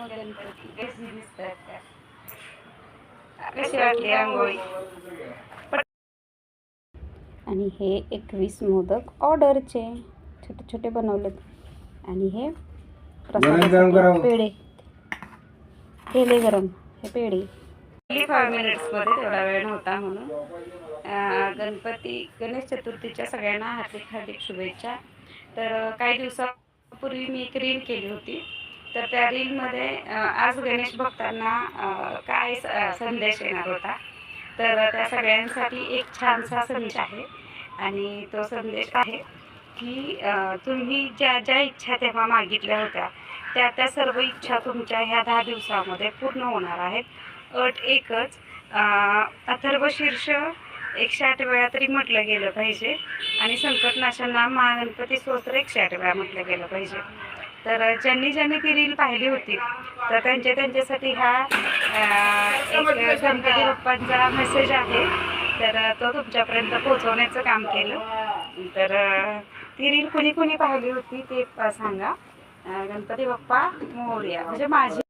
मग गणपती कशी दिसतात त्या, कशी वाटली रांगोळी? आणि हे 21 मोदक ऑर्डरचे छोटे छोटे बनवलेत. आणि हे प्रसादासाठी पेढे केले गरम. हे पेढे 5 मिनिट्समध्ये, तेवढा वेळ नव्हता म्हणून. गणेश चतुर्थीच्या सगळ्यांना हार्दिक हार्दिक शुभेच्छा. तर काही दिवसापूर्वी मी एक रील केली होती. तर त्या रीलमध्ये आज गणेश भक्तांना काय संदेश येणार होता, तर त्या सगळ्यांसाठी एक छानसा संदेश आहे. आणि तो संदेश आहे की तुम्ही ज्या ज्या इच्छा तेव्हा मागितल्या होत्या त्या सर्व इच्छा तुमच्या ह्या 10 दिवसामध्ये पूर्ण होणार आहेत. अट एकच, अथर्वशीर्ष 108 वेळा तरी म्हटलं गेलं पाहिजे आणि संकटनाशन नाम महागणपती स्तोत्र 108 वेळा म्हटलं गेलं पाहिजे. तर ज्यांनी ज्यांनी ती रील पाहिली होती तर त्यांच्यासाठी हा एक गणपती बाप्पांचा मेसेज आहे. तर तो तुमच्यापर्यंत पोहोचवण्याचं काम केलं. तर ती रील कुणी कुणी पाहिली होती ते सांगा. गणपती बाप्पा मोरया. म्हणजे माझी